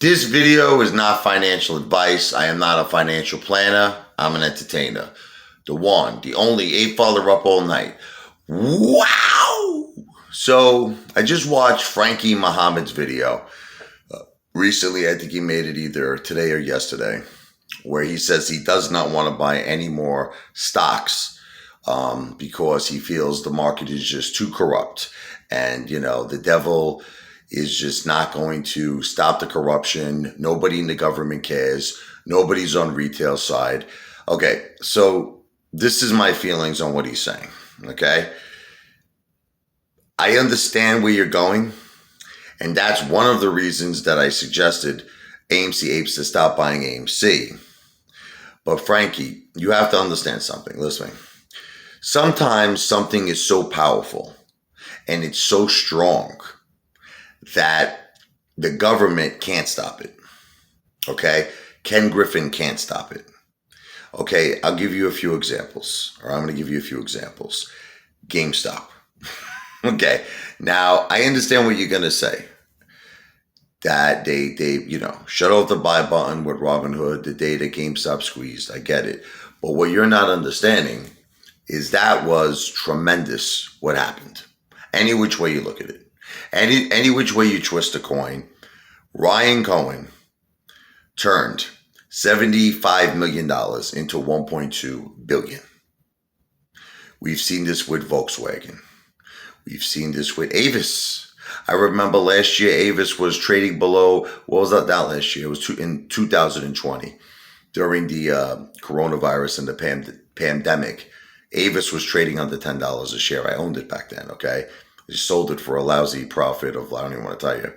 This video is not financial advice. I am not a financial planner. I'm an entertainer. The one, the only, Ape Father up all night. Wow! So I just watched Frankie Mohammed's video. Recently, I think he made it either today or yesterday, where he says he does not want to buy any more stocks because he feels the market is just too corrupt. And, the devil is just not going to stop the corruption. Nobody in the government cares. Nobody's on retail side. Okay, so this is my feelings on what he's saying, okay? I understand where you're going, and that's one of the reasons that I suggested AMC Apes to stop buying AMC. But Frankie, you have to understand something. Listen, sometimes something is so powerful and it's so strong that the government can't stop it. Okay? Ken Griffin can't stop it. Okay, I'll give you a few examples, or I'm going to give you a few examples. GameStop. Okay, now I understand what you're going to say. That they shut off the buy button with Robinhood the day that GameStop squeezed. I get it. But what you're not understanding is that was tremendous what happened. Any which way you look at it. Any which way you twist a coin, Ryan Cohen turned $75 million into $1.2 billion. We've seen this with Volkswagen. We've seen this with Avis. I remember last year Avis was trading below, what was that last year? It was in 2020 during the coronavirus and the pandemic. Avis was trading under $10 a share. I owned it back then, okay? I sold it for a lousy profit of, I don't even want to tell you.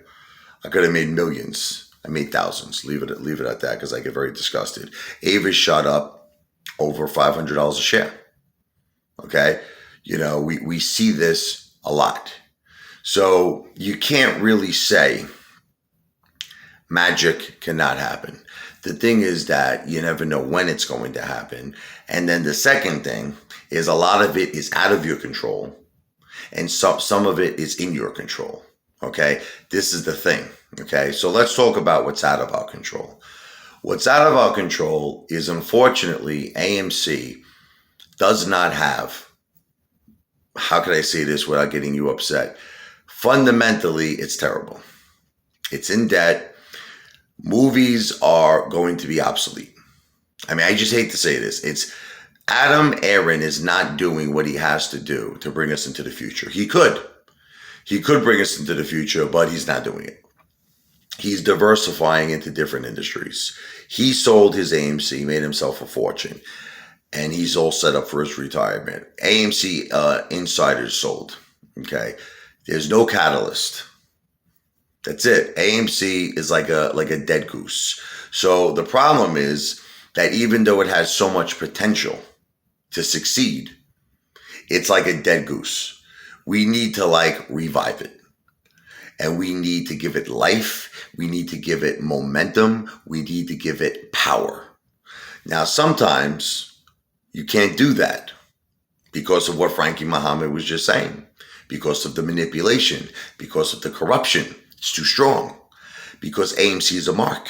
I could have made millions. I made thousands. Leave it at that because I get very disgusted. Avis shot up over $500 a share. Okay? We see this a lot. So you can't really say magic cannot happen. The thing is that you never know when it's going to happen. And then the second thing is a lot of it is out of your control. And some of it is in your control, okay? This is the thing, okay? So let's talk about what's out of our control. What's out of our control is, unfortunately, AMC does not have, how could I say this without getting you upset? Fundamentally, it's terrible. It's in debt. Movies are going to be obsolete. I mean, I just hate to say this. Adam Aron is not doing what he has to do to bring us into the future. He could bring us into the future, but he's not doing it. He's diversifying into different industries. He sold his AMC, made himself a fortune, and he's all set up for his retirement. AMC insiders sold, okay? There's no catalyst. That's it. AMC is like a dead goose. So the problem is that even though it has so much potential to succeed, it's like a dead goose. We need to revive it. And we need to give it life. We need to give it momentum. We need to give it power. Now, sometimes you can't do that because of what Frankie Mohammed was just saying, because of the manipulation, because of the corruption. It's too strong, because AMC is a mark.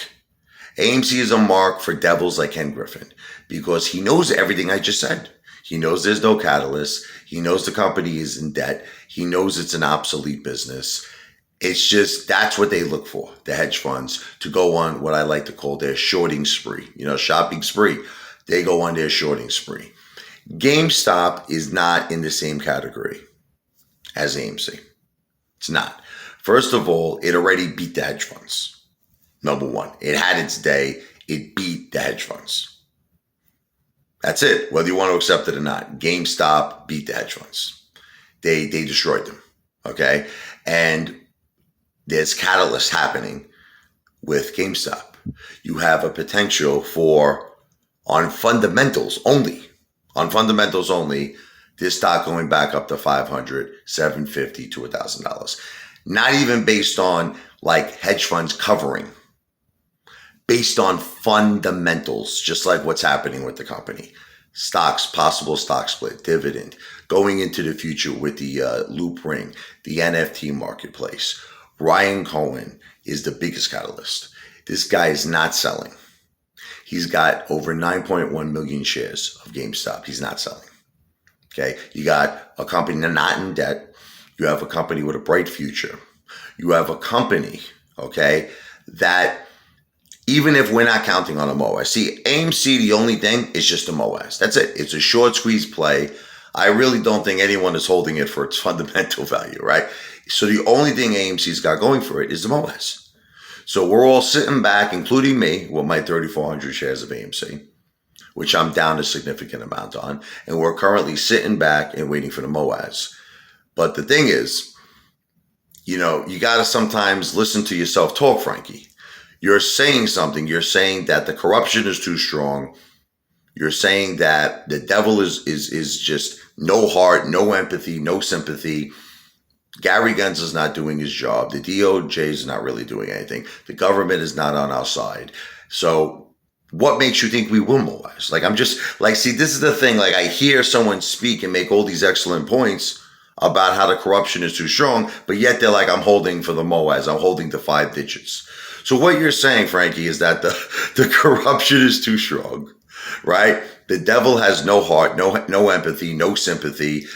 AMC is a mark for devils like Ken Griffin because he knows everything I just said. He knows there's no catalyst. He knows the company is in debt. He knows it's an obsolete business. It's just, that's what they look for, the hedge funds, to go on what I like to call their shorting spree, shopping spree. They go on their shorting spree. GameStop is not in the same category as AMC. It's not. First of all, it already beat the hedge funds. Number one, it had its day. It beat the hedge funds. That's it. Whether you want to accept it or not, GameStop beat the hedge funds. They destroyed them. Okay. And there's catalysts happening with GameStop. You have a potential for, on fundamentals only, this stock going back up to $500, $750 to $1,000. Not even based on hedge funds covering. Based on fundamentals, just like what's happening with the company. Stocks, possible stock split, dividend, going into the future with the Loop Ring, the NFT marketplace. Ryan Cohen is the biggest catalyst. This guy is not selling. He's got over 9.1 million shares of GameStop. He's not selling. Okay. You got a company not in debt. You have a company with a bright future. You have a company, okay, that even if we're not counting on a MOAS, see, AMC, the only thing is just a MOAS. That's it. It's a short squeeze play. I really don't think anyone is holding it for its fundamental value, right? So the only thing AMC's got going for it is the MOAS. So we're all sitting back, including me, with my 3,400 shares of AMC, which I'm down a significant amount on. And we're currently sitting back and waiting for the MOAS. But the thing is, you got to sometimes listen to yourself talk, Frankie. You're saying something. You're saying that the corruption is too strong. You're saying that the devil is just no heart, no empathy, no sympathy. Gary Gensler's is not doing his job. The DOJ is not really doing anything. The government is not on our side. So what makes you think we will MOAS? See, this is the thing. Like, I hear someone speak and make all these excellent points about how the corruption is too strong, but yet they're like, I'm holding for the MOAS. I'm holding to 5 digits. So what you're saying, Frankie, is that the corruption is too strong, right? The devil has no heart, no empathy, no sympathy.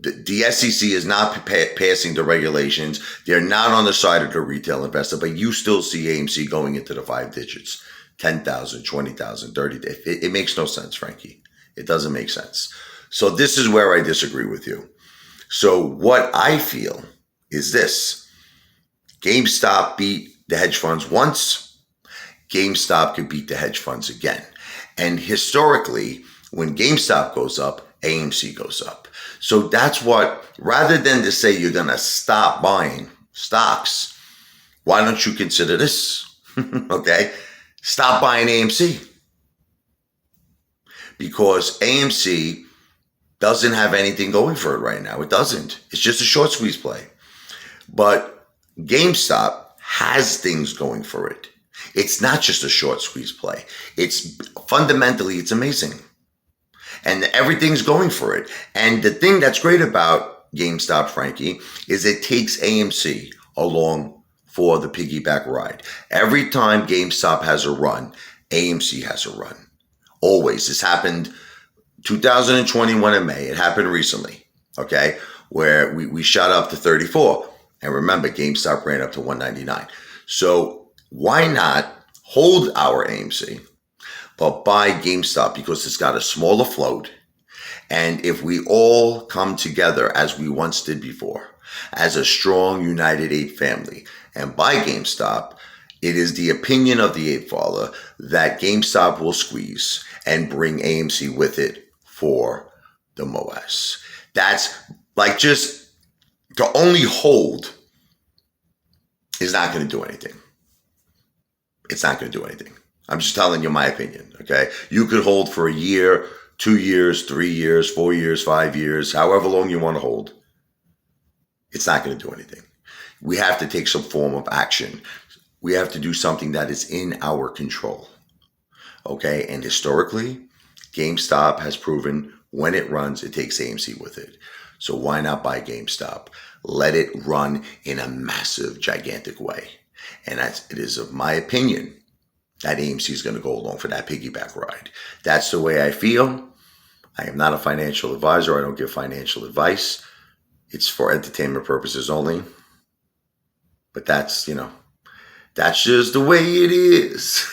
The SEC is not passing the regulations. They're not on the side of the retail investor, but you still see AMC going into the 5 digits, 10,000, 20,000, 30,000. It makes no sense, Frankie. It doesn't make sense. So this is where I disagree with you. So what I feel is this. GameStop beat the hedge funds once. GameStop could beat the hedge funds again. And historically, when GameStop goes up, AMC goes up. So that's what, rather than to say you're going to stop buying stocks, why don't you consider this? Okay? Stop buying AMC. Because AMC doesn't have anything going for it right now. It doesn't. It's just a short squeeze play. But GameStop has things going for it. It's not just a short squeeze play. It's fundamentally, it's amazing. And everything's going for it. And the thing that's great about GameStop, Frankie, is it takes AMC along for the piggyback ride. Every time GameStop has a run, AMC has a run. Always. This happened 2021 in May. It happened recently, okay, where we shot up to 34. And remember, GameStop ran up to 199. So why not hold our AMC, but buy GameStop because it's got a smaller float. And if we all come together as we once did before, as a strong, united ape family, and buy GameStop, it is the opinion of the ape father that GameStop will squeeze and bring AMC with it for the MOAS. That's like, just to only hold is not going to do anything. It's not going to do anything. I'm just telling you my opinion, okay? You could hold for a year, 2 years, 3 years, 4 years, 5 years, however long you want to hold. It's not going to do anything. We have to take some form of action. We have to do something that is in our control, okay? And historically, GameStop has proven when it runs, it takes AMC with it. So why not buy GameStop? Let it run in a massive, gigantic way. And it is of my opinion that AMC is going to go along for that piggyback ride. That's the way I feel. I am not a financial advisor. I don't give financial advice. It's for entertainment purposes only. But that's just the way it is.